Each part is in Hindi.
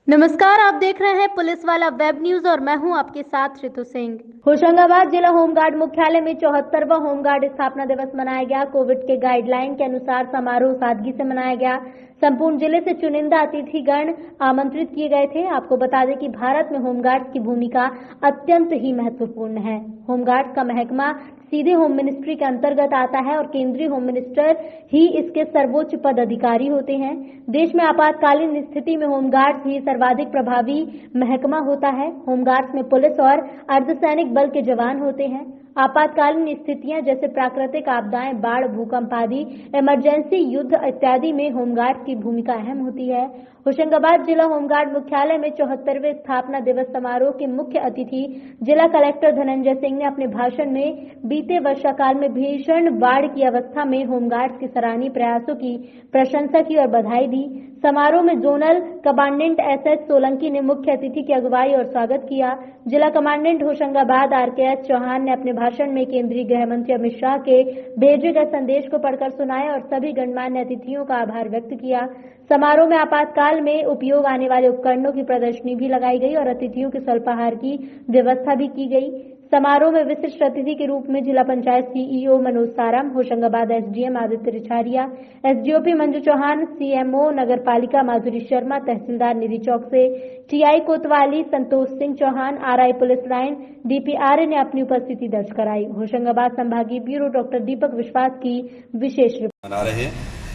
नमस्कार, आप देख रहे हैं पुलिस वाला वेब न्यूज और मैं हूं आपके साथ ऋतु सिंह। होशंगाबाद जिला होमगार्ड मुख्यालय में 74वां होमगार्ड स्थापना दिवस मनाया गया। कोविड के गाइडलाइन के अनुसार समारोह सादगी से मनाया गया। संपूर्ण जिले से चुनिंदा अतिथिगण आमंत्रित किए गए थे। आपको बता दें कि भारत में होमगार्ड की भूमिका अत्यंत ही महत्वपूर्ण है। होमगार्ड का महकमा सीधे होम मिनिस्ट्री के अंतर्गत आता है और केंद्रीय होम मिनिस्टर ही इसके सर्वोच्च पद अधिकारी होते हैं। देश में आपातकालीन स्थिति में होमगार्ड्स ही सर्वाधिक प्रभावी महकमा होता है। होमगार्ड्स में पुलिस और अर्धसैनिक बल के जवान होते हैं। आपातकालीन स्थितियां जैसे प्राकृतिक आपदाएं, बाढ़, भूकंप आदि, इमरजेंसी, युद्ध इत्यादि में होमगार्ड की भूमिका अहम होती है। होशंगाबाद जिला होमगार्ड मुख्यालय में 74वें स्थापना दिवस समारोह के मुख्य अतिथि जिला कलेक्टर धनंजय सिंह ने अपने भाषण में बीते वर्षाकाल में भीषण बाढ़ की अवस्था में होमगार्ड्स के सराहनीय प्रयासों की प्रशंसा की और बधाई दी। समारोह में जोनल कमांडेंट एसएच सोलंकी ने मुख्य अतिथि की अगुवाई और स्वागत किया। जिला कमांडेंट होशंगाबाद आरकेएस चौहान ने अपने भाषण में केंद्रीय गृह मंत्री अमित शाह के भेजे गए संदेश को पढ़कर सुनाया और सभी गणमान्य अतिथियों का आभार व्यक्त किया। समारोह में आपातकाल में उपयोग आने वाले उपकरणों की प्रदर्शनी भी लगाई गई और अतिथियों के स्वल्पाहार की व्यवस्था भी की गई। समारोह में विशिष्ट अतिथि के रूप में जिला panchayat CEO Manoj Saram, Hoshangabad SDM Aditya Richhariya, SDOP Manju Chauhan, CMO नगर पालिका माधुरी शर्मा, तहसीलदार Nidhi Chouksey TI Kotwali Santosh Singh Chauhan, RI police line DPRA ने अपनी उपस्थिति दर्ज कराई। होशंगाबाद संभागीय ब्यूरो डॉक्टर दीपक विश्वास की विशेष रिपोर्ट। मना रहे हैं,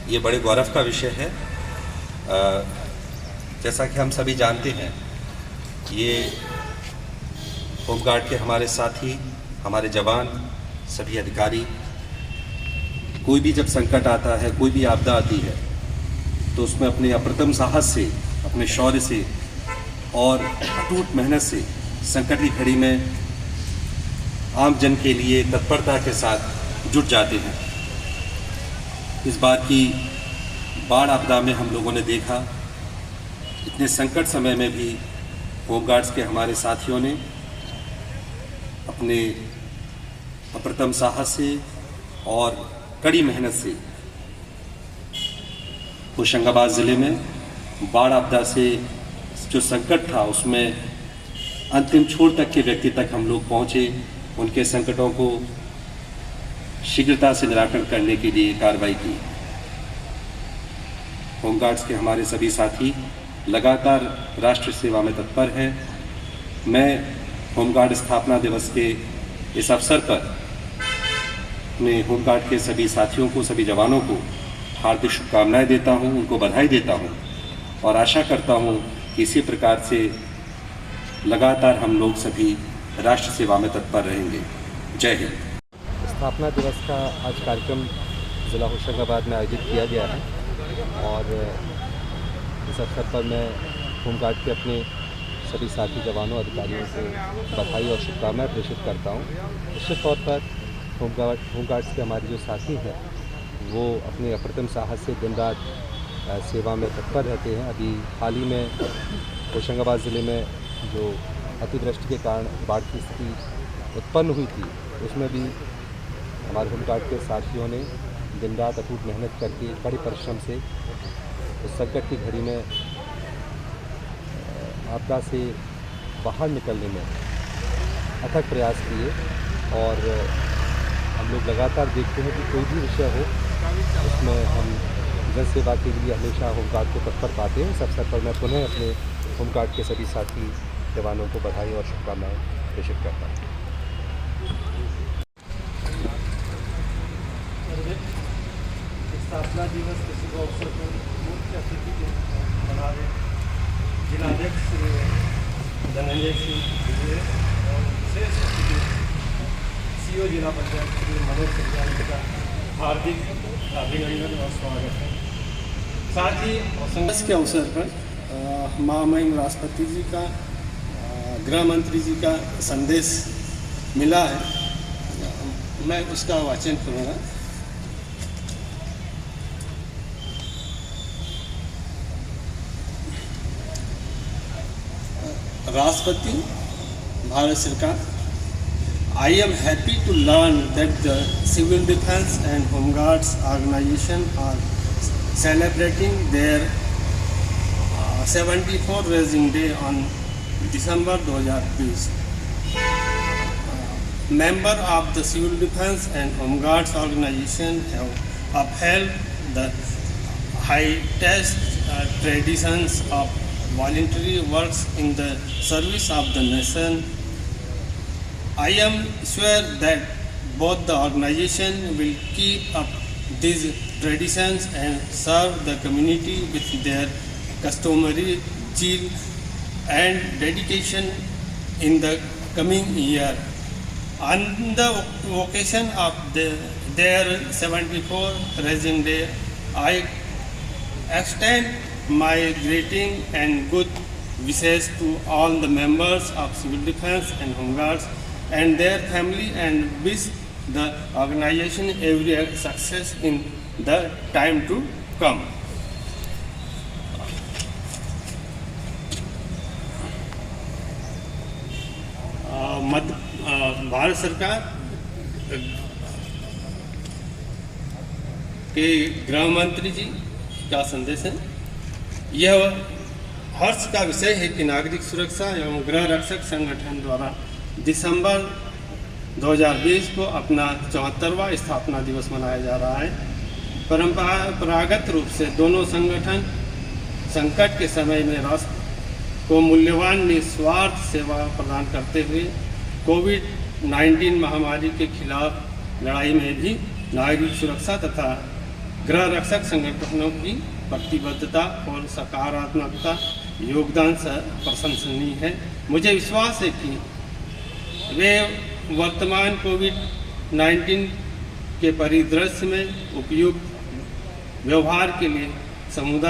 ये बड़े गौरव का विषय है। जैसा कि हम सभी जानते हैं, ये होमगार्ड के हमारे साथी, हमारे जवान, सभी अधिकारी, कोई भी जब संकट आता है, कोई भी आपदा आती है, तो उसमें अपने अप्रतिम साहस से, अपने शौर्य से और अटूट मेहनत से संकट की घड़ी में आम जन के लिए तत्परता के साथ जुट जाते हैं। इस बार की बाढ़ आपदा में हम लोगों ने देखा, इतने संकट समय में भी होमगार्ड्स के हमारे साथियों ने अपने अप्रतिम साहस से और कड़ी मेहनत से होशंगाबाद ज़िले में बाढ़ आपदा से जो संकट था उसमें अंतिम छोर तक के व्यक्ति तक हम लोग पहुँचे, उनके संकटों को शीघ्रता से निराकरण करने के लिए कार्रवाई की। होमगार्ड्स के हमारे सभी साथी लगातार राष्ट्र सेवा में तत्पर हैं। मैं होमगार्ड स्थापना दिवस के इस अवसर पर अपने होमगार्ड के सभी साथियों को, सभी जवानों को हार्दिक शुभकामनाएं देता हूं, उनको बधाई देता हूं और आशा करता हूं कि इसी प्रकार से लगातार हम लोग सभी राष्ट्र सेवा में तत्पर रहेंगे। जय हिंद। स्थापना दिवस का आज कार्यक्रम ज़िला होशंगाबाद में आयोजित किया गया है और इस अवसर पर मैं होमगार्ड के अपने सभी साथी जवानों, अधिकारियों को बधाई और शुभकामनाएं प्रेषित करता हूं। निश्चित तौर पर होमगार्ड्स के हमारे जो साथी हैं वो अपने अप्रतिम साहस से दिन रात सेवा में तत्पर रहते हैं। अभी हाल ही में होशंगाबाद ज़िले में जो अतिवृष्टि के कारण बाढ़ की स्थिति उत्पन्न हुई थी, उसमें भी हमारे होमगार्ड के साथियों ने दिन रात अटूट मेहनत करके बड़े परिश्रम से उस संकट की घड़ी में आपदा से बाहर निकलने में अथक प्रयास किए और हम लोग लगातार देखते हैं कि कोई भी विषय हो उसमें हम जन सेवा के लिए हमेशा होमगार्ड को तत्पर पाते हैं। इस अवसर पर मैं पुनः अपने होमगार्ड के सभी साथी जवानों को बधाई और शुभकामनाएं प्रेषित करता हूँ। स्थापना दिवस के शुभ अवसर पर मुख्य अतिथि के बना रहे जिलाध्यक्ष श्री धनंजय सिंह और विशेष अतिथि सीओ जिला पंचायत श्री मनोज सिंह का हार्दिक अभिनंदन और स्वागत है। साथ ही दिवस के अवसर पर महामहिम राष्ट्रपति जी का, गृह मंत्री जी का संदेश मिला है, मैं उसका वाचन करूँगा। राष्ट्रपति भारत सरकार, I am happy to learn that the Civil Defense and Home Guards organization are celebrating their 74 Raising Day on December 2020. Member of the Civil Defense and Home Guards organization have upheld the highest traditions of voluntary works in the service of the nation. I am sure that both the organization will keep up these traditions and serve the community with their customary zeal and dedication in the coming year. On the occasion of their 74th Raising Day, I extend my greeting and good wishes to all the members of Civil Defense and Home Guards and their family, and wish the organization every success in the time to come. Bharat सरकार के गृह मंत्री जी का संदेश है। यह हर्ष का विषय है कि नागरिक सुरक्षा एवं गृह रक्षक संगठन द्वारा दिसंबर 2020 को अपना 74वां स्थापना दिवस मनाया जा रहा है। परंपरागत रूप से दोनों संगठन संकट के समय में राष्ट्र को मूल्यवान निस्वार्थ सेवा प्रदान करते हुए कोविड-19 महामारी के खिलाफ लड़ाई में भी नागरिक सुरक्षा तथा गृह रक्षक संगठनों की प्रतिबद्धता और सकारात्मकता योगदान से प्रशंसनीय है। मुझे विश्वास है कि वे वर्तमान कोविड-19 के परिदृश्य में उपयुक्त व्यवहार के लिए समुदाय